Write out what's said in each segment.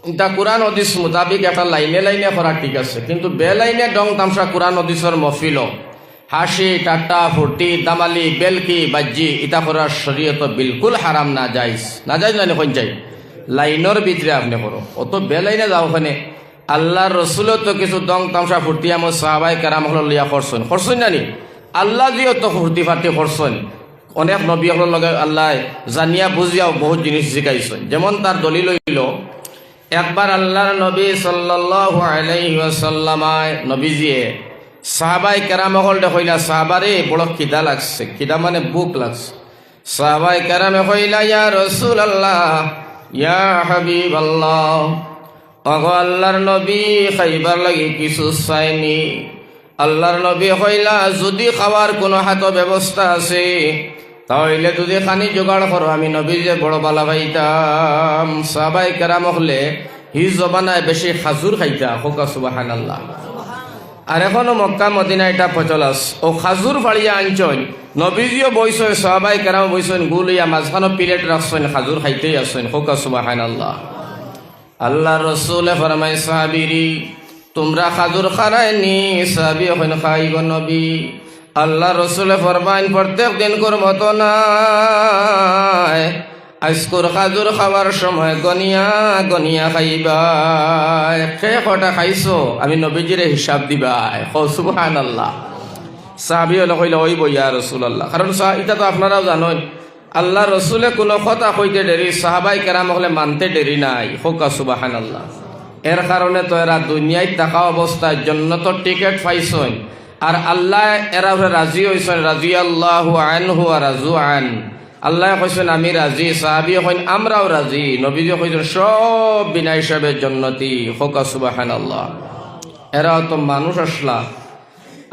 এটা কোরআন হাদিস মোতাবিক একটা লাইনে লাইনে করা ঠিক আছে, কিন্তু বেলাইনে ডং তামসা কোরআন হাদিসের মফিল হাসি ঠাট্টা ফুর্তি দামালি বেলকি বাজ্জি ইটা করার শরীয়ত বিলকুল হারাম না যাইজ না কোন যাই লাইনের ভিতরে আপনি করো। অত বেলাইনে যাও ওখানে আল্লাহর রসুলও তো কিছু দং তামসা ফুর্তি আমার সাহাবাই কেরাম হল লিয়া করছেন নানি আল্লাহ দিয়েও তো ফুর্তি ফার্তি করছেন। অনেক নবী হল লগে আল্লাহ জানিয়া বুঝিয়াও বহুত জিনিস শিখাইছেন। যেমন তার দলিল হইল একবার আল্লাহর নবী সাল্লাল্লাহু আলাইহি ওয়াসাল্লাম নবীজিয়ে সাহাবাই কেরাম হল কইলা সাহাবারে বড় খিদা লাগছে, খিদা মানে ভুক লাগছে। সাহাবাই কেরামে কইলা ইয়া রাসূলুল্লাহ ইয়া হাবিবাল্লাহ, ওগো আল্লাহর নবী খাইবার লাগি কিছু চাইনি। আল্লাহর নবী কইলা যদি খাওয়ার কোনো হাত ব্যবস্থা আছে তাহলে যদি খানি জোগাড় করো, আমি নবী যে বড় বালা পাইতাম। সাহাবাই কেরাম হলে হি জবানায় বেশি খাজুর খাইতা, হোকা সুবহানাল্লাহ। আর এখনো মক্কা মদিনা এটা প্রচল আছে, ও খাজুর ফাড়িয়া আনছন নবীজিও বইছেন সাহাবাই কেরাম বইছেন গুলিয়া মাঝখানো প্লেট রাখছেন খাজুর খাইতেই আসছেন, হোকা সুবহানাল্লাহ। আল্লাহ রসুলে ফরমাই সাহাবিরি তোমরা খাজুর খারায়নি? সাহাবি এখন খাইব নবী। আল্লাহ রসুলে ফরমাইন প্রত্যেক দিন কর মতো নাই, আজকুর খাজুর খাওয়ার সময় গনিয়া গনিয়া খাইবা। কে কটা খাইছো আমি নবীজিরে হিসাব দিবাই, সুবহানাল্লাহ। সাহাবি হলে কইলে ওই বইয়া রসুল্লাহ, কারণ এটা তো আপনারাও জানেন আল্লাহ রসুলে কোনো কথা কইতে দেরি সাহাবাই কেরাম হলে মানতে দেরি নাই, হোকা সুবহানাল্লাহ। এর কারণে তো এরা দুনিয়ায় থাকা অবস্থায় জান্নাতের টিকিট পাইছেন, আর আল্লাহ এরা রাজি হইছেন, রাদিয়াল্লাহু আনহু ওয়া রাজু আন। আল্লাহ কইছেন আমি রাজি, সাহাবী কইন আমরাও রাজি, নবীজি কইছেন সব বিনা হিসাবে জান্নাতি, হোকা সুবহানাল্লাহ। এরাও তো মানুষ আসলা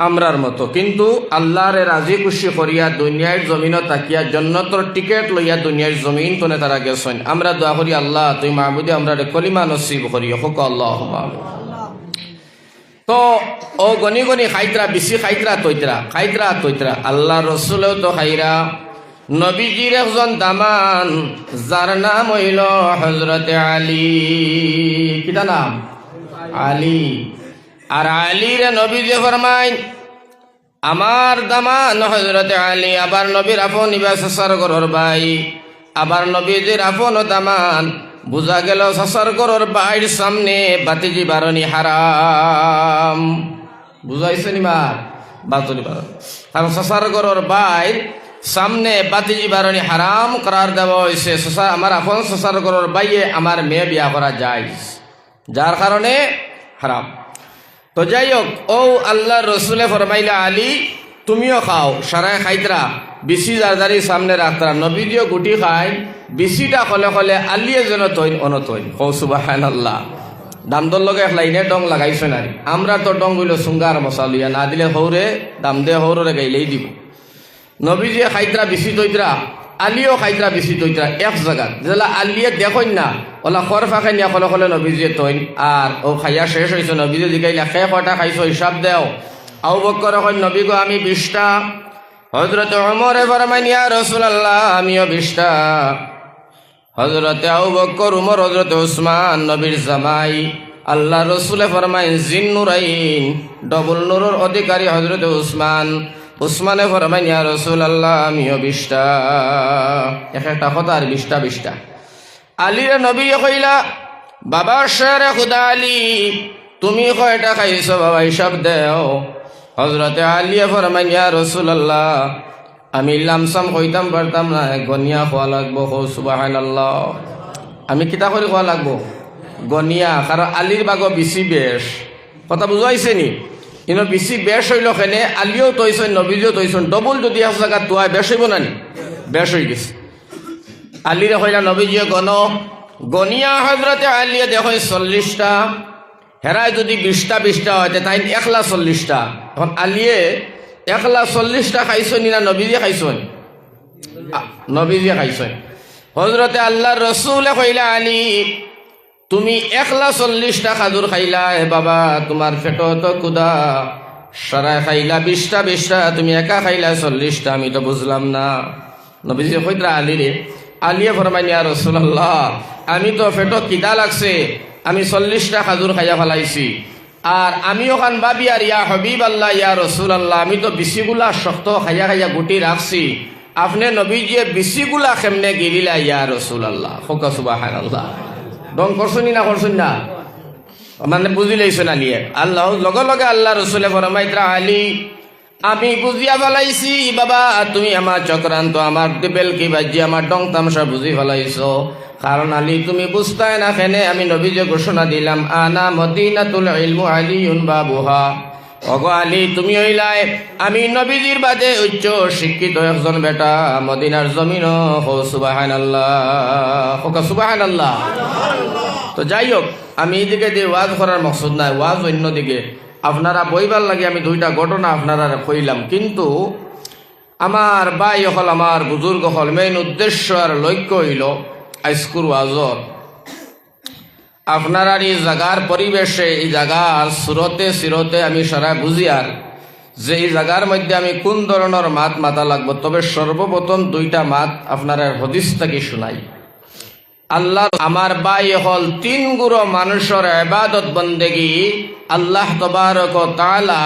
আমরার মতো, কিন্তু আল্লাহরে রাজি খুশি করিয়া দুনিয়ার জমিনও তাকিয়া জান্নাতের টিকিট লইয়া দুনিয়ার জমিন তনে তারা গেছেন। আমরা দোয়া করি আল্লাহ তুই মাহবুদে আমরা কলিমা নসিব করিও, হোক আল্লাহুম্মা। তো ও গনি গনি খাইতরা বেশি খাইতরা তৈতরা আল্লাহ রসুলেও তো খাইরা। নবীজির একজন দামান যার নাম হইল হযরতে আলী। কিটা নাম? আলী। আর আলীর নবীজি ফরমাইন আমার দামান হযরতে আলী। আবার নবীর আপন ইবা সাসার গরর ভাই, আবার নবীজির আপন দামান। বুঝা গেল সাসার গরর ভাইয়ের সামনে বাতিজি বারণী হারাম। বুঝাইছে নিমার বাতলি বারণ, কারণ সাসার গরর ভাইয়ের সামনে বাতিজি বারণী হারাম করার দেওয়া হয়েছে। আমার আপন সাসার গরর ভাইয়ে আমার মেয়ে বিয়া করা যায়, যার কারণে হারাম। তো যাই হোক, ও আল্লাহ রসুলে ফরমাইলা আলী তুমিও খাও, সারায় খাইতরা বেশি জারদারি সামনে রাখতরা। নবীজিও গুটি খাই, বেশিটা হলে হলে আলিয়ে যেন তৈন অনতৈন, হৌ সুবহানাল্লাহ। দামদর লগে এক লাইনে ডং লাগাইছে না, আমরা তো ডং হইল সুঙ্গার মশালিয়া না দিলে হৌরে দাম দে হৌরে গাইলেই দিব। নবীজি খাইতরা বেশি তৈতরা, আলিও খাইতরা বেশি তৈতরা এক জায়গা যেলা আলিয়ে দেখেন না ওলা খর ফাঁকে নিয়া কলে কলে নবীজিয়ে তৈন। আর ও খাইয়া শেষ হয়েছে, নবীজি জিগাইলা খে কটা খাইছো হিসাব দেও। আবু বকর কইন নবী গো আমি 20টা। হযরতে ওমর ফরমাইন ইয়া রাসূলুল্লাহ আমিও 20টা। হযরতে আবু বকর উমর হযরতে উসমান নবীর জামাই। আল্লাহ রসুলে ফরমাইন জিন্নুরাইন ডবল নূরের অধিকারী হযরতে উসমানে ফরমাইন ইয়া রাসূলুল্লাহ আমিও 20টা। একটা কথা আর 20টা। আলীর নবী কইলা বাবা শেরে খুদা আলী তুমি কয়টা খাইছো বাবা হিসাব দেও। হযরতে আলী ফরমাইন ইয়া রাসূলুল্লাহ আমি লামসাম কইতাম পারতাম না, গনিয়া খাওয়া লাগবো, সুবহানাল্লাহ। আমি কিতা করে খাওয়া লাগবো? গনিয়া, কারণ আলীর বাগো বেশি বেশ। কথা বুঝাইছে নি? কিন্তু বেশি বেশ হইল খেনে আলিও তৈছেন নবীজিও তৈছেন, ডবল যদি এক জায়গা তোয়ায় বেশ হইব না নি? বেশ হয়ে গেছে। আলীরে হইলা নবীজিও গনিয়া হযরতে আলিয়ে দেখো 40টা, হেরায় যদি 20টা হয় তাই 140টা। এখন আলিয়ে 140টা খাইছেন না নবীজি খাইছেন? নবীজি খাইছেন। হযরতে আল্লাহর রসুলে কইলা আলী তুমি 140টা খাজুর খাইলা, হে বাবা তোমার পেট তো কুদা, সারায় খাইলা 20টা, তুমি একা খাইলা 40টা, আমি তো বুঝলাম না। নবীজি কইতরা আলী রে, আলিয়ে ফরমাইন ইয়া রাসূলুল্লাহ আমি তো পেট কিদা লাগছে, আমি 40টা খাজুর খাইয়া ফেলাইছি। আর আমি ওখান ভাবি আর ইয়া হবিব আল্লাহ ইয়া রসুল আল্লাহ, আমি তো বিশিগুলা শক্ত খাইয়া খাইয়া গুটি রাখছি, আপনি নবীজিয়ে বিশিগুলা কেমনে গিলিলা ইয়া রসুল আল্লাহ। হোকা সুবহানাল্লাহ। দম করছুনি না করছুন না, মানে বুঝি লইছেন আলিয়ে আল্লাহ। লগে লগে আল্লাহ রসুলে ফরমাইতরা, আলী আমি বুঝিয়া ফেলাইছি বাবা, তুমি আমার চক্রান্ত, আমার টেবেল কি বাজি, আমার ডং তামসা বুঝি ফেলাইছ। কারণ আলী তুমি বুঝতাই না কেনে আমি নবীজে ঘোষণা দিলাম, আনা মদিনাতুল ইলমু আলিউন বাবুহা। ওগো আলী তুমি হইলাই আমি নবীজির বাদে উচ্চ শিক্ষিত একজন বেটা মদিনার জমিন। হো সুবহানাল্লাহ, হোকা সুবহানাল্লাহ। তো যাই হোক, আমি এইদিকে দিয়ে ওয়াজ করার মকসুদ নাই, ওয়াজ অন্যদিকে। আপনারা বইবার লাগে আমি 2টা ঘটনা আপনারা কইলাম, কিন্তু আমার ভাই হল, আমার বুজুর্গ হল, মেইন উদ্দেশ্য আর লক্ষ্য হইল আইস্কুর ওয়াজর আপনার এই জায়গার পরিবেশে, এই জায়গার সুরতে সিরতে আমি সারা বুঝিয়ার যে এই জায়গার মধ্যে আমি কোন ধরনের মাত মাতা লাগবো। তবে সর্বপ্রথম 2টা মাত আপনার হদিস থেকে শুনাই। আল্লাহ আমার বাই হল 3 গুরো মানুষের ইবাদত বন্দেগী আল্লাহ তবারক ও তাআলা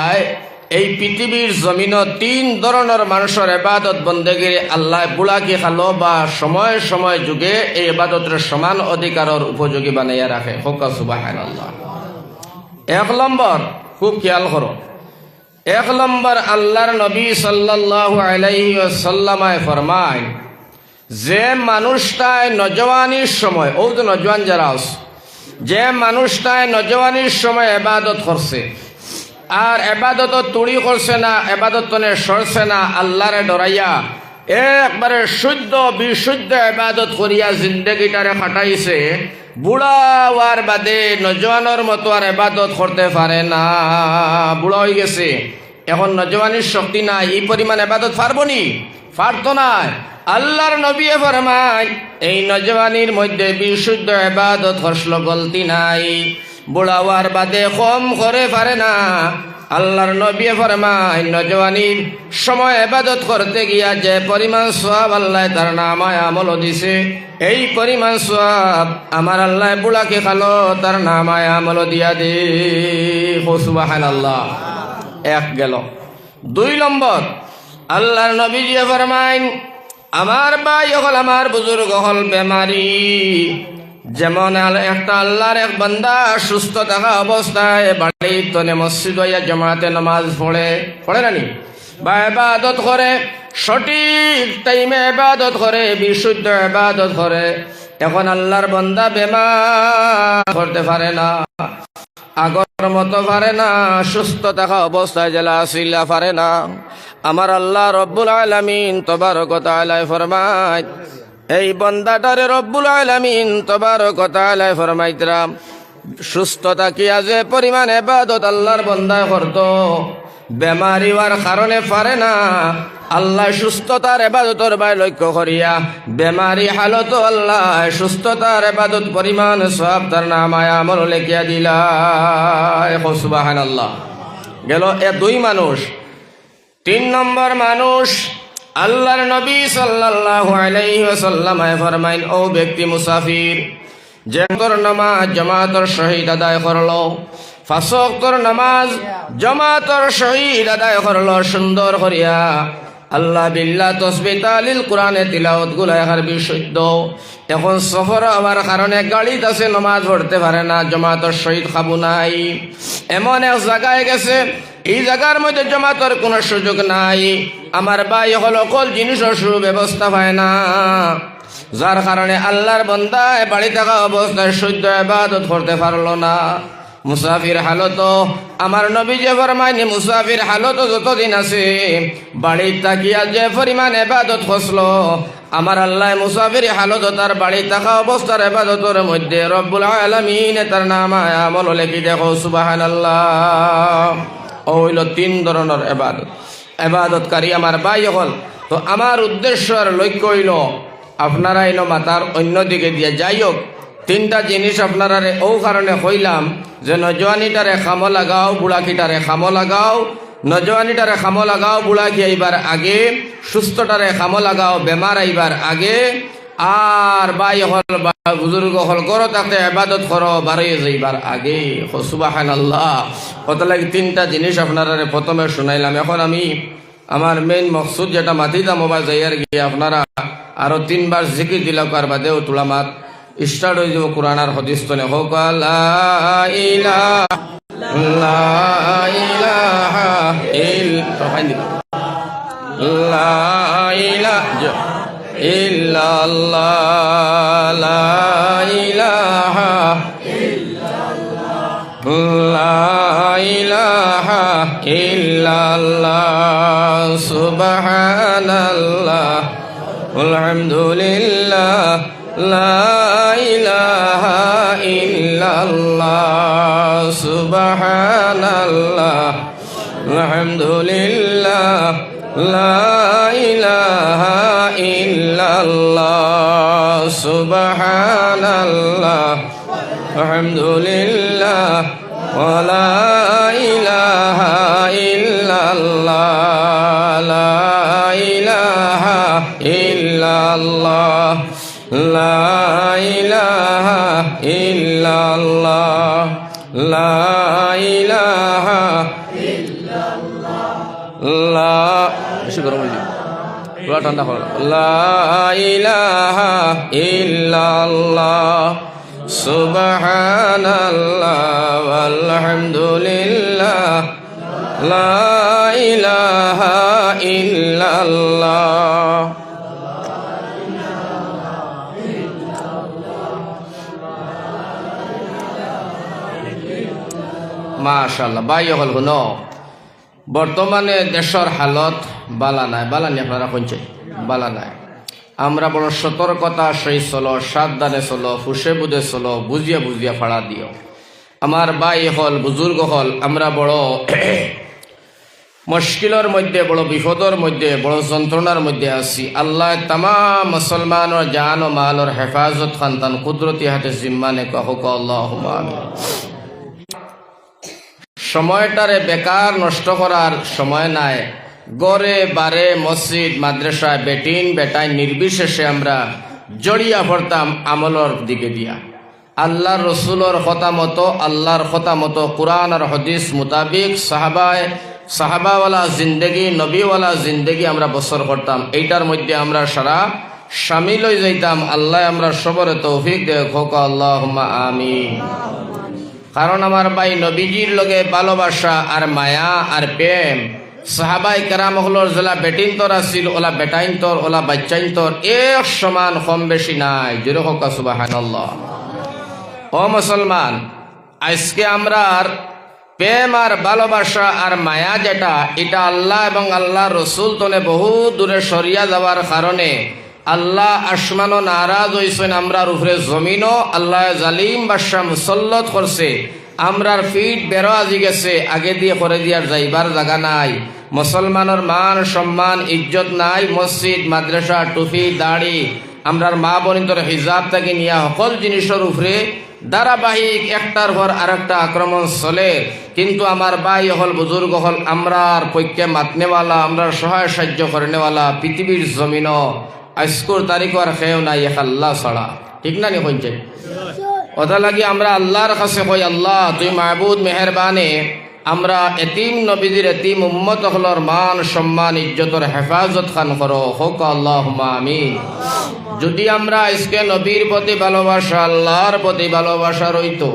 এই পৃথিবীর জমিন 3 ধরনের মানুষের ইবাদত বন্দেগী আল্লাহ বুড়াকে খালো বা সময় সময় যুগে এই ইবাদতের সমান অধিকারের উপযোগী বানাইয়া রাখে। হোকা সুবহানাল্লাহ। 1 নম্বর, খুব খেয়াল করো, 1 নম্বর আল্লাহর নবী সাল্লাল্লাহু আলাইহি ওয়াসাল্লাম ফরমায়, যে মানুষটায় নজওয়ানির সময়, ও তো নজওয়ান যারা আছে, যে মানুষটায় নজওয়ানির সময় ইবাদত করছে আর ইবাদত তুড়ি করছে না, ইবাদত তনে সরছে না, আল্লাহরে ডরাইয়া একবারে শুদ্ধ বিশুদ্ধ ইবাদত করিয়া জিন্দগিটারে কাটাইছে, বুড়া হওয়ার বাদে নজওয়ানের মতো আর ইবাদত করতে পারে না। বুড়া হয়ে গেছে, এখন নজওয়ানির শক্তি নাই, এই পরিমাণ ইবাদত পারবো নি, পারতো না। আল্লাহর নবী ফরমায় এই নজওয়ানির মধ্যে বিশুদ্ধ ইবাদত হসল গলতি নাই, বুড়া হওয়ার বাদে কম করে পারে না। আল্লাহর নবী ফরমায় নজওয়ানির সময় ইবাদত করতে গিয়া যে পরিমাণ সওয়াব আল্লাহ তার নামায় আমল দিছে, এই পরিমাণ সওয়াব আমার আল্লাহ বুড়াকে খালো তার নামায় আমল দিয়া দে। সুবহানাল্লাহ। 1 গেল। 2 নম্বর আল্লাহর নবী যে ফরমায় আমার ভাই হল, আমার বুজুর্গ হল বেমারি, যেমন একটা আল্লাহর এক বান্দা সুস্থ থাকা অবস্থায় বাড়ির তনে মসজিদ হইয়া জামাতে নামাজ পড়ে নানি বা ইবাদত করে, সঠিক টাইমে ইবাদত করে, বিশুদ্ধ ইবাদত করে। এখন আল্লাহর বান্দা বেমার করতে পারে না, আগর মতো পারে না, সুস্থ থাকা অবস্থায় জেলা আসিলা পারে না। আমার আল্লাহ রব্বুল আলামিন তবারক ওয়া তাআলা ফরমায় এই বান্দাটারে রব্বুল আলামিন তবারক ওয়া তাআলা ফরমাইতরা সুস্থতা কি আজে পরিমাণ ইবাদত আল্লাহর বান্দায় করতো, বেমারি হওয়ার কারণে পারে না। আল্লাহ সুস্থতার ইবাদতের বাই লক্ষ্য করিয়া বেমারি হালত আল্লাহ সুস্থতার ইবাদত পরিমাণ সওয়াব তার নামায় আমল লিখিয়া দিলা। সুবহানাল্লাহ। গেল 2 মানুষ। 3 নম্বর মানুষ আল্লাহর নবী সাল্লাল্লাহু আলাইহি ওয়াসাল্লাম ফরমাইন, ও ব্যক্তি মুসাফির যে নামাজ জামাতের সহিত আদায় করলো, 5 ওয়াক্তের নামাজ জামাতের সহিত আদায় করলো সুন্দর করিয়া, আল্লাহ বিল্লাহ তসবিহ তাহলিল কোরআনে তিলাওয়াত গুলাই হারবি শুদ্ধ। এখন সফর হওয়ার কারণে গাড়িতে আছে, নামাজ পড়তে পারে না, জামাতের সহিত খাবো নাই, এমন এক জায়গায় গেছে, এই জায়গার মধ্যে জামাতের কোনো সুযোগ নাই। আমার ভাই হল কল জিনিসের সুব্যবস্থা পায় না, যার কারণে আল্লাহর বান্দায় বাড়ি থাকা অবস্থায় শুদ্ধ ইবাদত করতে পারলো না। মুসাফির হালত আমার নবী যে ফরমায়নি, মুসাফির হালত যতদিন আছে বাড়ির তাকিয়া যে পরিমাণ ইবাদত করলো, আমার আল্লাহ মুসাফির হালত তার বাড়ি থাকা অবস্থার ইবাদতের মধ্যে রব্বুল আলামিন তার নামায় আমল লিখি দেখো। সুবহানাল্লাহ। ও হইল 3 ধরনের ইবাদত, ইবাদতকারী আমার ভাই হল। তো আমার উদ্দেশ্য আর লক্ষ্য হইল আপনারা এনো মাতার অন্যদিকে দিয়ে। যাই হোক, 3টা জিনিস আপনারা ও কারণে কইলাম যে নজওয়ানিটারে খামো লাগাও, বুড়াকিটারে খামো লাগাও। নজওয়ানিটারে খামো লাগাও, বুড়াকি আইবার আগে, সুস্থটারে খামো লাগাও, বেমার আইবার আগে। আর ভাই হল বুজুর্গ হল করো তাতে ইবাদত করো বাড়ি যাইবার আগে সুবহানাল্লাহ। কত লাগে তিনটা জিনিস আপনারা প্রথমে শুনাইলাম। এখন আমি আমার মেইন মকসুদ যেটা মাতিতাম মোবাইল যাইয়ার গিয়ে আপনারা আরো 3 বার জিকির দিলাম কার বাদেও তুলামাত স্টার্ট হয়ে যাব কোরআন আর হাদিস তনে হোক লা ইলাহা লা ইলাহা লা ইলাহা ইল্লাল্লাহ লা ইলাহা লা ইলাহা ইল্লাল্লাহ সুবহানাল্লাহ আলহামদুলিল্লাহ লা ইলাহা ইল্লাল্লাহ সুবহানাল্লাহ আলহামদুলিল্লাহ লা ইলাহা ইল্লাল্লাহ সুবহানাল্লাহ আলহামদুলিল্লাহ ওয়া ইলাহা ইল্লাল্লাহ লা ইলাহা ইল্লাল্লাহ লা ইলাহা ইল্লাল্লাহ লা ইলাহা লা বেশি গরম হয়ে পুরা ঠান্ডা হল লা ইলাহা ইল্লাল্লাহ সুবহানাল্লাহ আলহামদুলিল্লাহ লা ইলাহা ইল্লাল্লাহ মাশাআল্লাহ। ভাই হল শুনো বর্তমানে দেশের হালত বালা নাই, বালা নি আপনারা কইছে বালা নাই। আমরা বড় সতর্কতা সেই চলো, সাবধানে চলো, ফুসে বুঝে চলো, বুঝিয়া বুঝিয়া ফাড়া দিও। আমার ভাই হল বুজুর্গ হল আমরা বড় মুশকিলের মধ্যে, বড় বিপদের মধ্যে, বড় যন্ত্রণার মধ্যে আছি। আল্লাহ তামাম মুসলমানের জান ও মালের হেফাজত খানতান কুদরতি হাতে জিম্মানে কহক আল্লাহুম্মা আমিন। সময়টারে বেকার নষ্ট করার সময় নাই। গড়ে বারে মসজিদ মাদ্রাসায় বেটিন বেটায় নির্বিশেষে আমরা জড়িয়া পড়তাম আমলর দিকে দিয়া। আল্লাহর রসুলর কথা মতো, আল্লাহর কথা মতো কোরআন আর হাদিস মোতাবিক সাহাবাওয়ালা জিন্দেগি, নবীওয়ালা জিন্দেগি আমরা বছর করতাম। এইটার মধ্যে আমরা সারা শামিল হয়ে যাইতাম। আল্লাহ আমরা সবরে তৌফিক দেখ হোক আল্লাহুম্মা আমিন। কারণ আমার ভাই নবীজির লগে ভালোবাসা আর মায়া আর প্রেম সাহাবাই কেরাম হলোর জেলা বেটিন তোর আসিল, ওলা বেটাইন তোর, ওলা বাচ্চাইন তোর এক সমান কম বেশি নাই। জোরে হোক সুবহানাল্লাহ। ও মুসলমান, আজকে আমরা প্রেম আর ভালোবাসা আর মায়া যেটা, এটা আল্লাহ এবং আল্লাহ রসুল তনে বহু দূরে সরিয়া যাওয়ার কারণে আল্লাহ আসমানও নারাজ হইছেন, আমরার উপরে জমিনও আল্লাহ জালিম বাদশা মুসল্লত করছে। আমরার ফিট বেরো আজি গেছে, আগে দিয়ে করে দিয়ার যাইবার জায়গা নাই। মুসলমানের মান সম্মান ইজ্জত নাই। মসজিদ মাদ্রাসা টুপি দাড়ি আমরার মা বোনিন্তর হিজাব থেকে নিয়া সকল জিনিসের উপরে ধারাবাহিক একটার পর আরেকটা আক্রমণ চলে। কিন্তু আমার ভাই হল বুজুর্গ হল আমরার পক্ষে মাতনেওয়ালা, আমরার সহায় সাহায্য করেনেওয়ালা পৃথিবীর জমিনও আজকুর তারিখ আর খেয়েও নাই এক আল্লাহ ছাড়া। ঠিক না নি হইছে? ওটা লাগি আমরা আল্লাহর কাছে কই, আল্লাহ তুই মাহবুদ মেহরবানে আমরা এতিম নবীদের এতিম উম্মত হলর মান সম্মান ইজ্জতর হেফাজত খান করো হোক আল্লাহুম্মা আমিন। যদি আমরা আজকে নবীর প্রতি ভালোবাসা, আল্লাহর প্রতি ভালোবাসা রইতো,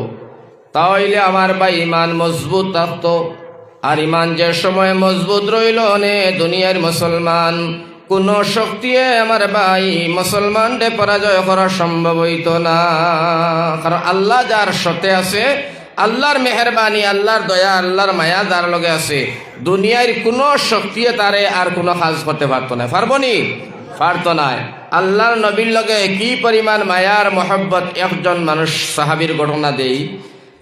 তাহলে আমার ভাই ইমান মজবুত থাকতো। আর ইমান যে সময় মজবুত রইল নে দুনিয়ার মুসলমান কোন শক্তি আমার ভাই মুসলমানদের পরাজয় করা সম্ভব হইত না। কারণ আল্লাহ যার সাথে আছে, আল্লাহর মেহরবানি, আল্লাহর দয়া, আল্লাহর মায়া যার লগে আছে, দুনিয়ার কোন শক্তি তারে আর কোনো কাজ করতে পারতো না। পারবো নি? পারতো না। আল্লাহর নবীর লগে কি পরিমাণ মায়ার মহব্বত একজন মানুষ সাহাবীর ঘটনা দেই।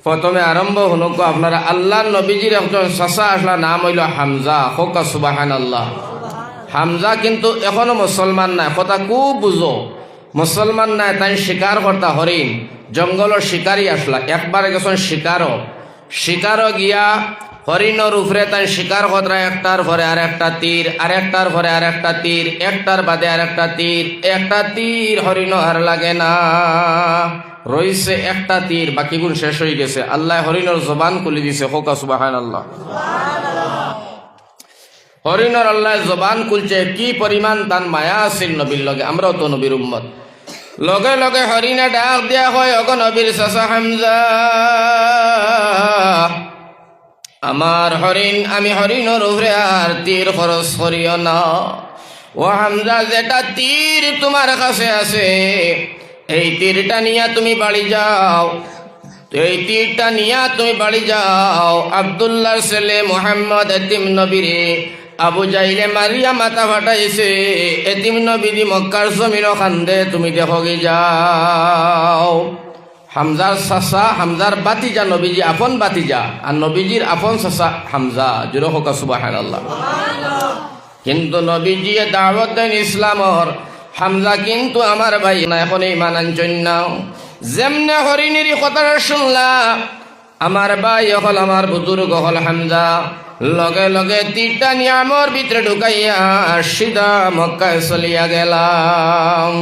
প্রথমে আরম্ভ হনুক আপনারা আল্লাহর নবীজির একজন চাচা আসলা, নাম হইল হামজা। হোক সুবহানাল্লাহ। হামজা কিন্তু এখনো মুসলমান নাই, কথা খুব বুঝো। মুসলমান নাই, তাই শিকার করতা হরিণ, জঙ্গলের শিকারই আসলা। একবার গেছেন শিকারও গিয়া হরিণর উপরে তাই শিকার খতরা একটার পরে আর একটা তীর, আরেকটার পরে আর একটা তীর, একটার বাদে আর একটা তীর, একটা তীর হরিণ আর লাগে না, রইছে একটা তীর, বাকিগুণ শেষ হয়ে গেছে। আল্লাহ হরিণর জবান খুলে দিছে, হোকা সুবহানাল্লাহ। হরিণর আল্লাহ জবান খুলছে, কি পরিমাণ তান মায়া আছিল নবীর লগে, আমরাও তো নবীর উম্মত। লগে লগে হরিণে ডাক দিয়া হয়, অগ নবীর চাচা হামজা, আমার হরিণ, আমি হরিণর উপরে আর তীর খরচ করিও না। ও হামজা, যেটা তীর তোমার কাছে আছে এই তীরটা নিয়ে তুমি বাড়ি যাও, এই তীরটা নিয়ে তুমি বাড়ি যাও। আব্দুল্লাহর ছেলে মোহাম্মদ এতিম নবীরে আবু জাইলে মারিয়া মাথা ফাটাইছে, এতিম নবী মক্কার জমিন খান্দে, তুমি দেখো গে যাও। হামজার চাচা, হামজার বাতিজা, নবীজি আপন বাতিজা, আর নবীজির আপন চাচা হামজা, জোরে হোক সুবহানাল্লাহ। কিন্তু নবীজি দাওয়াত দেন ইসলামর, হামজা কিন্তু আমার ভাই না, এখন এই মানাঞ্চন নাও। যেমনে হরিণের কথাটা শুনলা, আমার ভাই হল, আমার বুজুর্গ হল হামজা, লগে লগে তীরটা নিয়ে আমার ভিতরে ঢুকাইয়া সিধা মক্কায় চলিয়া গেলাম।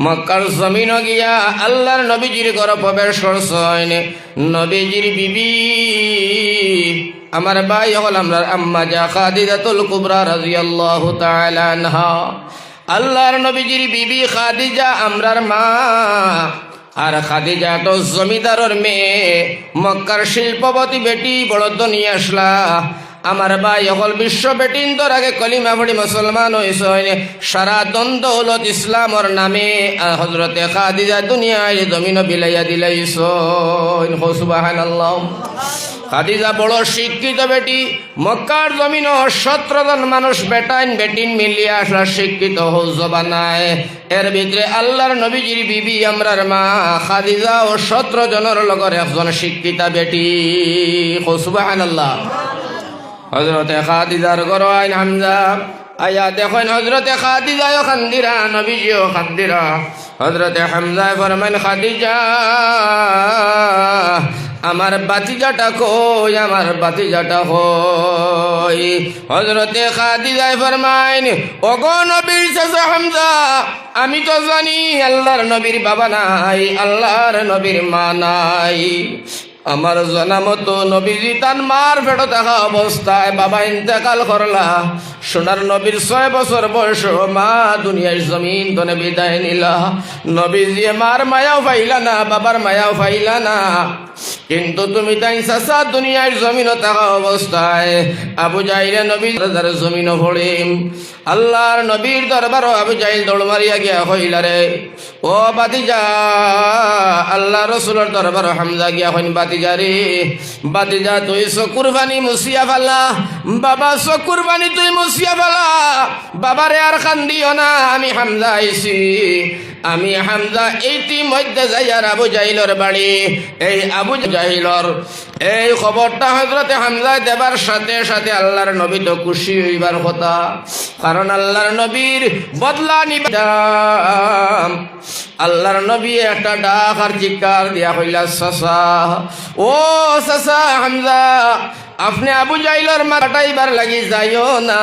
মক্কার জমিন গিয়া আল্লাহর নবীজির ঘর প্রবেশ করছেন। নবীজির বিবি আমার ভাই হল আমরা আম্মা যা খাদিজাতুল কুবরা রাদিয়াল্লাহু তাআলা আনহা, আল্লাহর নবীজির বিবি খাদিজা আমরার মা, আর খাদিজা তো জমিদারের মেয়ে, মক্কার শিল্পপতি বেটি, বড় নিয়ে আসলা। আমার ভাই অকল বিশ্ব বেটিন্দর আগে কলিমা পড়ি মুসলমান হয়েছে, সারা দৌলত ইসলামর নামে হজরতে খাদিজা দুনিয়ায় জমিন বিলাইয়া দিলাইছ, সুবহানাল্লাহ। খাদিজা বড় শিক্ষিত বেটি, মক্কার জমিন 17 জন মানুষ বেটাইন বেটিন মিলিয়ে আসা শিক্ষিত হৌজ বানায়। এর ভিতরে আল্লাহর নবীজির বিবি আমরার মা খাদিজা ও 17 জনের লগর একজন শিক্ষিতা বেটি, সুবহানাল্লাহ। হজরতে খাদিজার ঘর আইন হামজা আয়া দেখেন, হজরতে খাদিজাও খান্দিরা, নবীজিও খান্দিরা। হজরতে হামজা ফরমান, খাদিজা আমার বাতিজাটা কই, আমার বাতিজাটা কই। হজরতে খাদিজা ফরমাইন, ওগো নবীর চাচা হামজা, আমি তো জানি আল্লাহর নবীর বাবা নাই, আল্লাহর নবীর মা নাই। আমার জানা মতো নবীজি তার মার পেটে থাকা অবস্থায় বাবা ইন্তেকাল করলা। সোনার নবীর 6 বছর বয়স, মা দুনিয়ার জমিন তনে বিদায় নিলা। নবীজি মার মায়াও পাইলা না, বাবার মায়াও পাইলা না, কিন্তু তুমি তাই চাচা দুনিয়ার জমিন থাকা অবস্থায় আবু জাইলে নবীর জমিন ভরিম। আল্লাহর নবীর দরবার আবু জাইল দৌড় মারিয়া গিয়া হইলা, রে ও বাতিজা, আল্লাহ রসুলের দরবার হামজা গিয়া হইন, বাতিজা রে, বাতিজা তুই চকুর পানি মুছিয়া ফেলা, বাবা চকুর পানি তুই মুছিয়া ফেলা, বাবারে আর কান্দিও না, আমি হামজা আইছি, আমি হামজা এইটি মধ্যে যাইয়ার আবু জাইলর বাড়ি। এই আবু জাইলর এই খবরটা হযরতে হামজা দেবার সাথে সাথে আল্লাহর নবী তো খুশি হইবার কথা, কারণ আল্লাহর নবীর বদলা নিবাম। আল্লাহর নবী একটা ডাক আর চিৎকার দিয়া হইলা, চাচা, ও চাচা হামজা, আপনি আবু জাইলর মাটাইবার লাগি যাইও না,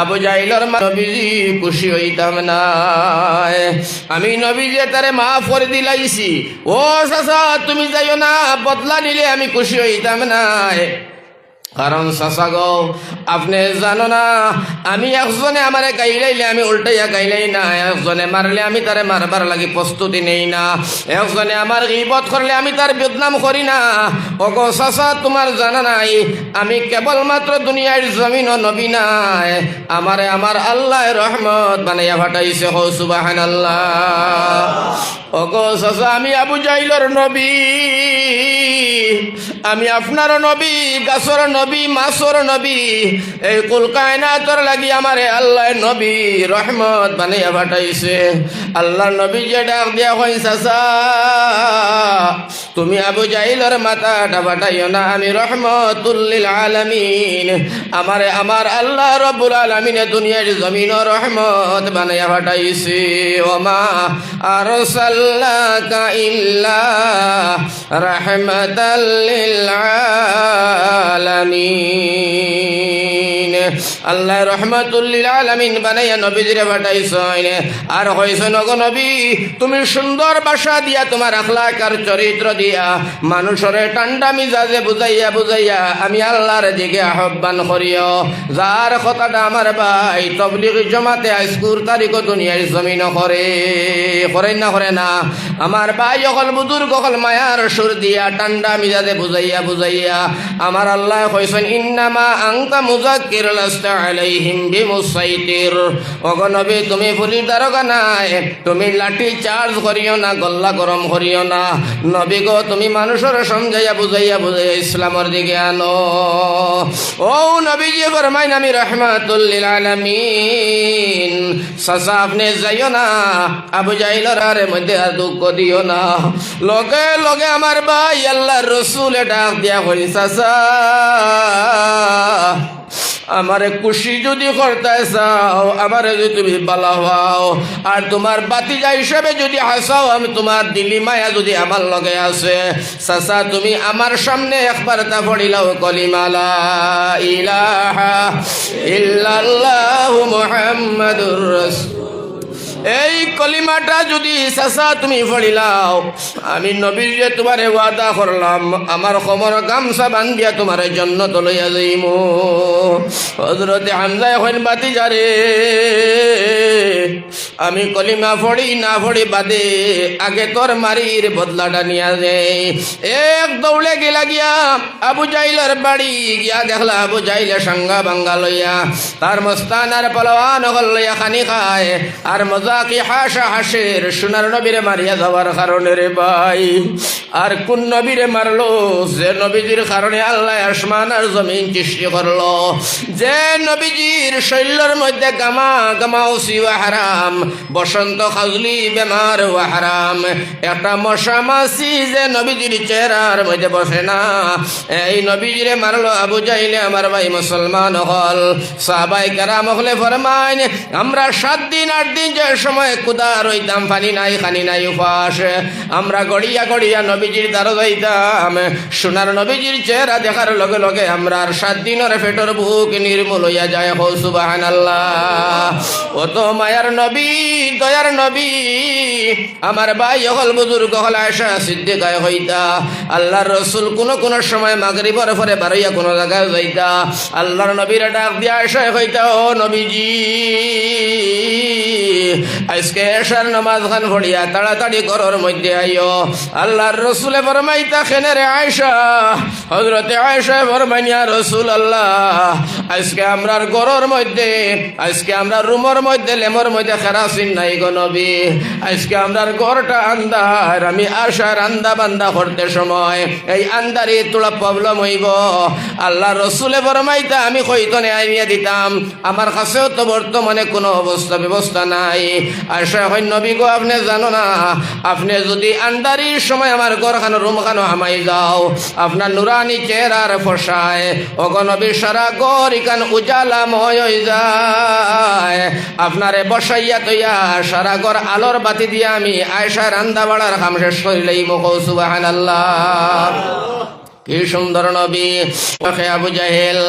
আবু জাইলর নবীজি খুশি হইতাম না, আমি নবীজি তারে মাফ করে দিলাইছি। ও চাচা তুমি যাইও না, বদলা নিলে আমি খুশি হইতাম না, কারণ চাচা গো আপনি জানো না, আমি একজনে আমারে গাইলাইলে আমি উল্টাইয়া গাইলাই না, একজনে মারলে আমি তারে মারবার লাগি প্রস্তুতি নেই না, একজনে আমার গীবত করলে আমি তার বদনাম করি না। ওগো চাচা তোমার জানা নাই, আমি কেবলমাত্র দুনিয়ার জমিন নবী নাই, আমারে আমার আল্লাহ রহমত বানাইয়া পাঠাইছে, হো সুবহানাল্লাহ। ওগো চাচা আমি আবু জাইলর নবী, আমি আপনার নবী, গাছর নবী, মাছর নবী, এই কুল কায়নাতর লাগি আমারে আল্লাহ নবী রহমত বানাইয়া পাঠাইছে। আল্লাহ নবী যে ডাক দিয়া কই চাচা তুমি আবু জাহিলের মাথাটা ফাটাইও না, আমি রহমাতুল লিল আলামিন, আমার আল্লাহ রব্বুল আলামিনে দুনিয়ার জমিন রহমত বানাইয়া ফাটাইছে। ওমা আরসালনাকা ইল্লা রাহমাতাল লিল আলামিন, আল্লাহ রহমাতুল লিল আলামিন বানাইয়া নবীজিরে ফাটাইছেন। আর হইছেন গো নবী তুমি সুন্দর ভাষা দিয়া তোমার আখলাক আর চরিত্র দিয়া মানুষের ঠান্ডা মিজাজে বুঝাইয়া বুঝাইয়া আমি আল্লাহর দিকে আহ্বান করিও। যার কথাটা আমার ভাই তবলিগ জমাতে আজকুর তারিখ দুনিয়ার জমিন করে না আমার ভাই অকল বুজুর্গ অকল মায়ার সুর দিয়া ঠান্ডা মিজাজে বুঝাইয়া বুঝাইয়া আমার আল্লাহ কইছেন ইন্নামা আনতা মুযাক্কির লাস্তা আলাইহিম বিমুসাইতির। ওগো নবী তুমি পুলিশ দারোগা নাই, তুমি লাঠি চার্জ করিও না, গল্লা গরম করিও না। নবী গো তুমি মানুষের সমঝাইয়া বুঝাইয়া বুঝাইয়া ইসলামের দিকে আনো। ও নবীজি ফরমাইন আমি রহমাতুল লিল আলামিন। চাচা আপনি যাইও না, আবু জাহিলের আরে মধ্যে আর দুঃখ দিও না। লগে লগে আমার ভাই আল্লাহর রাসূল ডাক দিয়া কই চাচা আমারে খুশি যদি করতে চাও, আমারে যদি তুমি বালা হও, আর তোমার বাতিজা হিসেবে যদি হাসাও, আমি তোমার দিলি মায়া যদি আমার লগে আছে, চাচা তুমি আমার সামনে একবার তা পড়িলাও কলিমা লা ইলাহা ইল্লাল্লাহু মুহাম্মাদুর রাসূল। এই কলিমাটা যদি চাচা তুমি পড়িলাও, আমি নবীর যে তোমারে ওয়াদা করলাম আমার খবর গামছা বান্ধিয়া তোমার জন্নত লইয়া যাইমু। হযরতে হামজা এখন বাতিজারে আমি কলিমা পড়ি না পড়ি বাদে আগে তোর মারির বদলাটা নিয়া যাই। এক দৌড়ে গেলা গিয়া আবু জাহিলের বাড়ি গিয়া দেখলা আবু জাহিলে সাঙ্গা বাঙ্গা লইয়া তার মস্তান আর পালোয়ান হল লইয়া খানি খায় আর মজা কি হাসা হাসের সোনার নবীরে মারিয়া যাওয়ার কারণে রে ভাই। আর কোন নবীরে মারলো? যে নবীজির কারণে আল্লাহ আসমান আর জমিন সৃষ্টি করলো, যে নবীজির শৈলের মধ্যে গামা গামা ওসিওয়া হারাম, বসন্ত খাজলি বেমার ওয়া হারাম, একটা মশা মাছি যে নবীজির চেহারার মধ্যে বসে না, এই নবীজিরে মারলো আবু জাহিলে। আমার ভাই মুসলমান হল সাহাবায়ে কেরাম হলে ফরমাইন আমরা 7 দিন 8 দিন যে সময় কুদা রইতাম, পানি নাই খানি নাই উপাস, আমরা গড়িয়া গড়িয়া নবীজির দ্বারা যাইতাম। সোনার নবীজির চেহারা দেখার লগে লগে আমরা 7 দিনের পেটের ভুক নির্মূল হইয়া যায়। হো সুবহানাল্লাহ। ও তো মায়ার নবী দয়ার নবী আমার ভাই হল বুজুর্গ হল আয়েশা সিদ্দিকা হইতা আল্লাহর রাসূল কোন সময় মাগরিবের পরে বারইয়া কোন জায়গায় যাইতা, আল্লাহর নবীর ডাক দিয়া আয়েশা হইতা ও নবীজি আজকে এশার নামাজ খান পড়িয়া তাড়াতাড়ি ঘরের মধ্যে আইও। আল্লাহর রাসূলে ফরমাইতা কেনে রে আয়েশা? হযরতে আয়েশা ফরমাইয়া রাসূলুল্লাহ আজকে আমরার ঘরের মধ্যে, আজকে আমরা রুমের মধ্যে লেমর মধ্যে কেরাসিন নাই গো নবী, আজকে আমরার ঘরটা আন্ধার। আমি আশার আন্দা বান্দা করতে সময় এই আন্দারে তোলা প্রবলেম হইব। আল্লাহর রাসূলে ফরমাইতা আমি কইতনে আইনিয়া দিতাম, আমার কাছেও তো বর্তমানে কোনো অবস্থা ব্যবস্থা নাই। আশা হয় নবী গো আপনি জানো না, আপনি যদি আন্দারির সময় আমার ঘরখানো রুমখানো হামাই যাও, আপনার নুরানি চেহারার ফসায় ওগো নবী সারা ঘর ইকান উজালাময় হয়ে যায়। আপনারে বসাইয়া তৈয়া সারা ঘর আলোর বাতি দিয়া আমি আয়েশা রান্দা বাড়ার কাম শেষ করিলেই মুখ সুবহানাল্লাহ। কি সুন্দর নবী। আবু জাহেল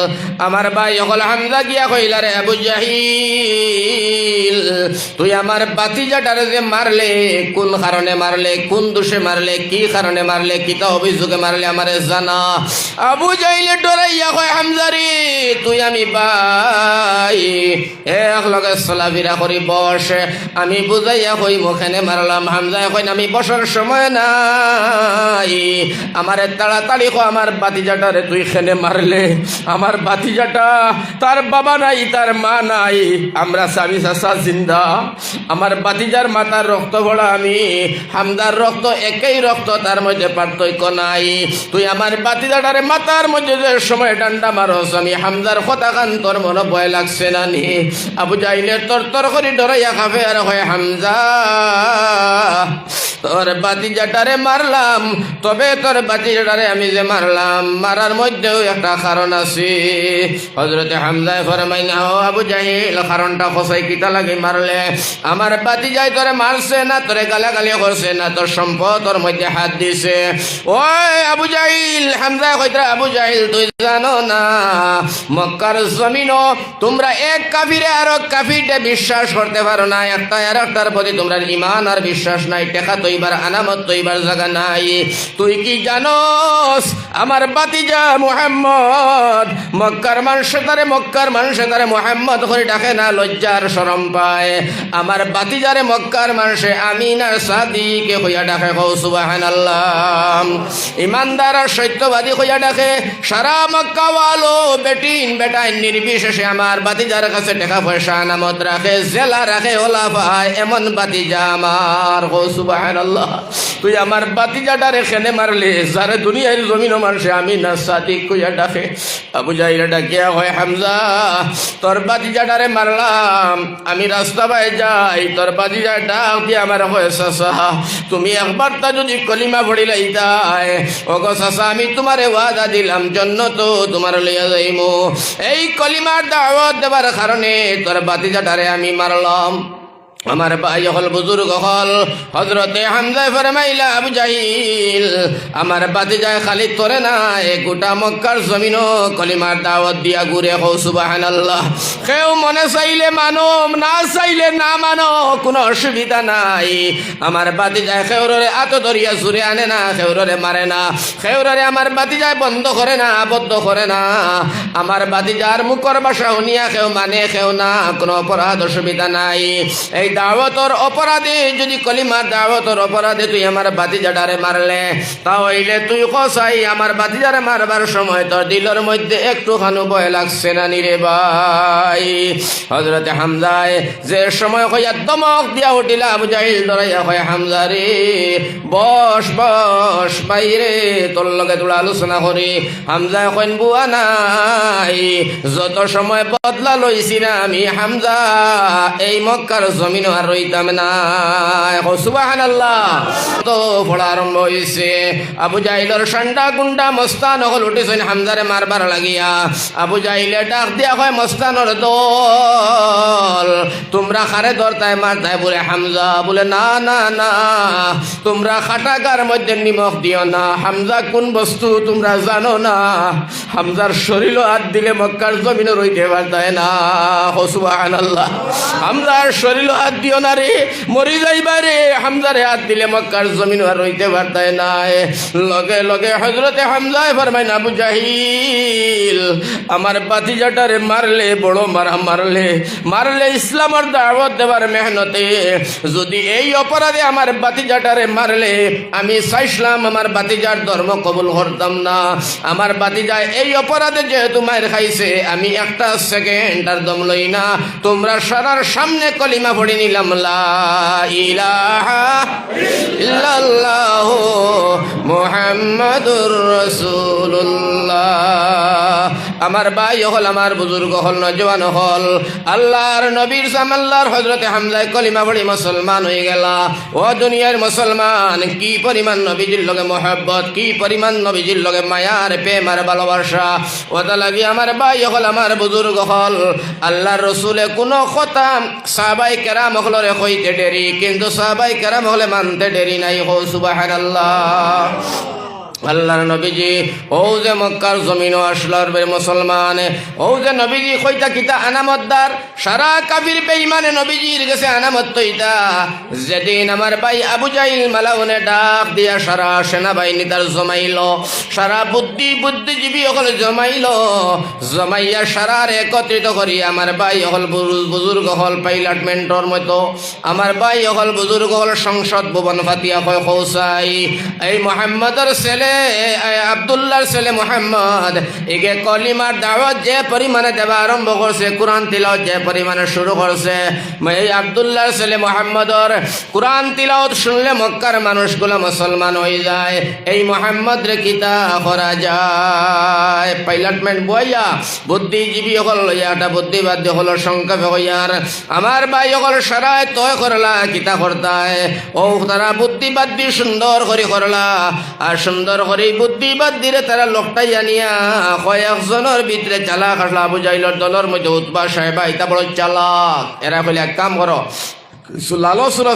আমার ভাই হল হামজা গিয়া কইলা রে আবু জাহিল তুই আমার বাতিজাটারে যে মারলে কোন কারণে মারলে, কোন দোষে মারলে, কি কারণে মারলে, কিতা অভিযোগে মারলে আমারে জানা। আবু জাহিলে ডরাইয়া কয় হামজা রে তুই আমি ভাই এক লগে চলাফেরা করি বস, আমি বুঝাইয়া কই মুখেনে মারলাম। হামজা কই আমি বসার সময় নাই, আমারে তাড়াতাড়ি আমার বাতিজাটারে তুই খেলে মারলে? আমার বাতিজাটা তার বাবা নাই, তার মা নাই, আমরা স্বামী চাচা জিন্দা। আমার বাতিজার মাতার রক্ত ভরা আমি, হামদার রক্ত একই রক্ত, তার মধ্যে পার্থক্য নাই। তুই আমার বাতিজাটারে মাতার মধ্যে যে সময় ডান্ডা মারস, আমি হামদার কথা কান তোর মনে ভয় লাগছে না নি? আবু জাহিলের তর করে ডরাইয়া খাবে আর হয়, হামজা তোর বাতিজাটারে মারলাম, তবে তোর বাতিজাটারে আমি যে মারলাম, মারার মধ্যেও একটা কারণ আছে। হযরতে হামজায় ফরমাই না, ও আবু জাহিল, কারণটা খসাই কিতা লাগে মারলে? আমার বাতিজাই তোরে মারছে না, তোরে গালাগালি করছে না, তোর সম্পদের মধ্যে হাত দিছে। ওই আবু জাহিল, হামজায় কইতা, আবু জাহিল তুই জানো না মক্কার জমিনও তোমরা এক কাফিরে আর এক কাফিরকে বিশ্বাস করতে পারো না, একটা আর একটার প্রতি তোমরা ঈমান আর বিশ্বাস নাই, টাকা তৈবার আনামত তৈবার জায়গা নাই। তুই কি জানোস আমার বাতিজা মুহাম্মদ, মক্কার মানুষে তারে মুহাম্মদ করে ডাকে না, লজ্জার শরম পায়। আমার বাতিজারে মক্কার মানুষে আমিনার সাদিকে হইয়া ডাকে, কও সুবহানাল্লাহ। ইমানদার আর সত্যবাদী হইয়া ডাকে। সারা মক্কাওয়ালো বেটিন বেটাইন নির্বিশেষে আমার বাতিজার কাছে টাকা পয়সা আনামত রাখে, জেলা রাখে, ওলা পায়, এমন বাতিজা আমার। কও সুবহানাল্লাহ। তুই আমার বাতিজাটারে খেলে মারলে, যারে দুনিয়ার জমিন মানুষে আমিনা সাদিক কইয়া ডাকে। আবু জাহিল ডাকিয়া হয়, হামজা তোর বাতিজাটারে মারলাম, আমি রাস্তা বাই যাই, তোর বাতিজা ডাক দিয়ে আমার হয়, চাচা তুমি একবার তা যদি কলিমা পড়ি লাইতাই, ওগো চাচা আমি তোমারে ওয়াদা দিলাম জন্নত তোমার লইয়া যাইমু। এই কলিমার দাওয়াত দেবার কারণে তোর বাতিজাটারে আমি মারলাম। আমার ভাই হল, বুজুর্গ হল, হযরতে হামজা ফরমাইলা, আবু জাহিল আমার বাতিজায় খালি তোরে না, গোটা মক্কার জমিনও কলিমার দাওয়াত দিয়া ঘুরে। হও সুবহানাল্লাহ। কেউ মনে চাইলে মানো, না চাইলে না মানো, কোনো অসুবিধা নাই। আমার বাতিজায় খেউরে আত ধরিয়া জুড়ে আনে না, খেউরে মারে না, খেউরে আমার বাতিজায় বন্ধ করে না, আবদ্ধ করে না। আমার বাতিজার মুখর ভাষা শুনিয়া কেউ মানে কেউ না, কোনো অপরাধ অসুবিধা নাই। এই দাওয়াতর অপরাধে, যদি কলিমার দাওয়াতর অপরাধে তুই আমার বাতিজাটারে মারলে, তাহলে তুই কসাই আমার বাতিজারে মারবার সময় তোর দিলের মধ্যে একটুখানি ভয় লাগছে না নিরে ভাই? হযরতে হামজায় যে সময় কইয়া দমক দিয়া উঠিলা, আবু জাহিল ধরাইয়া কয়, হামজা রে বস বস, বাইরে তোর লগে তোরা আলোচনা করি। হামজায় কইন, বুয়া নাই, যত সময় বদলা লইছি না আমি হামজা, এই মক্কার জমিন আর রইতাম না। সুবহানাল্লাহ। তো পড়া আরম্ভ হইছে। আবু জাহিলের ঠান্ডা গুন্ডা মস্তান হল উঠেছেন হামজারে মারবার লাগিয়া। আবু জাহিলে ডাক দিয়া কয়, মস্তানর দল তোমরা খারে ধরতায় মারতায় বলে হামজা? বলে না না না, তোমরা খাটাগার মধ্যে নিমখ দিও না। হামজা কোন বস্তু তোমরা জানো না? হামজার শরীর হাত দিলে মক্কার জমিনে রইতে পারতায় না। সুবহানাল্লাহ। হামজার শরীর হাত দিও না রে, মরি যাইবা রে। হামজারে হাত দিলে মক্কার জমিন আর রইতে পারতায় না। লগে লগে হযরতে হামজায় ফরমায়, আবু জাহিল আমার বাতিজাটারে মারলে, বড় মারলে ইসলামের দাওয়াত দেবার মেহনতে, যদি এই অপরাধে আমার বাতিজাটারে মারলে, আমি চাইছিলাম আমার বাতিজার ধর্ম কবুল করতাম না। আমার বাতিজায় এই অপরাধে যেহেতু মায়ের খাইছে, আমি একটা সেকেন্ড আর দম লই না, তোমরা সারার সামনে কলিমা পড়ে নিলাম, লা ইলাহা ইল্লাল্লাহ মুহাম্মাদুর রাসূলুল্লাহ। আমার ভাই হল, আমার বুজুর্গ হল, নজওয়ান হল, আল্লাহর নবীর সামাল্লাহর হযরতে হামজায় কলিমা পড়ি মুসলমান হয়ে গেল। ও দুনিয়ার মুসলমান, কি পরিমাণ নবীজির লগে মহব্বত, কি পরিমাণ নবীজির লগে মায়ার প্রেম আর ভালোবাসা। ওটা লাগি আমার ভাই হল, আমার বুজুর্গ হল, আল্লাহর রসুলে কোনো কথা সাহাবায়ে কেরাম হলরে কইতে দেরি, কিন্তু সাহাবায়ে কেরাম হলে মানতে দেরি নাই। হো সুবহানাল্লাহ। আল্লাহর নবীজি ও যে মক্কার জমিনও আসলার মুসলমান, ও যে নবীজি কইতা কিতা আনামতদার, সারা কাফির বেঈমানে নবীজির কাছে আনামত তৈতা। যেদিন আমার ভাই আবু জাহিল মালাউনে ডাক দিয়া সারা সেনাবাহিনী তার জমাইল, সারা বুদ্ধিজীবী হল জমাইয়া সারার একত্রিত করি আমার ভাই হল বুজুর্গ হল পাইলট মেন্টর মতো, আমার ভাই হল বুজুর্গ হল সংসদ ভবন ফাতিয়া কয়, খৌসাই এই মুহাম্মদের ছেলে আব্দুল্লাহর ছেলে মুহাম্মদ এগে কলিমার দাওয়াত যে পরিমাণে দেওয়া আরম্ভ করছে, কোরআন তিলাওয়াত যে পরিমাণে শুরু করছে, এই আব্দুল্লাহর ছেলে মুহাম্মদর কোরআন তিলাওয়াত শুনলে মক্কার মানুষগুলো মুসলমান হয়ে যায়। এই মুহাম্মদ রে কিতা করা যায়? পাইলটমেন্ট বইয়া বুদ্ধিজীবী হল একটা বুদ্ধিবাদী হলো সংক্ষেপে হইয়ার আমার ভাই হল সারায় তয় করলা কিতা করতায় ও তারা বুদ্ধিবাদী সুন্দর করে করলা আর সুন্দর করে বুদ্ধিবাদীরে তারা লোকটাই আনিয়া কয়েকজনের ভিতরে চালাক আসলা বুঝাইল দলের মধ্যে উৎবা সাহেবা এটা বড় চালাক। এরা কইলে এক কাম করো, লালসুর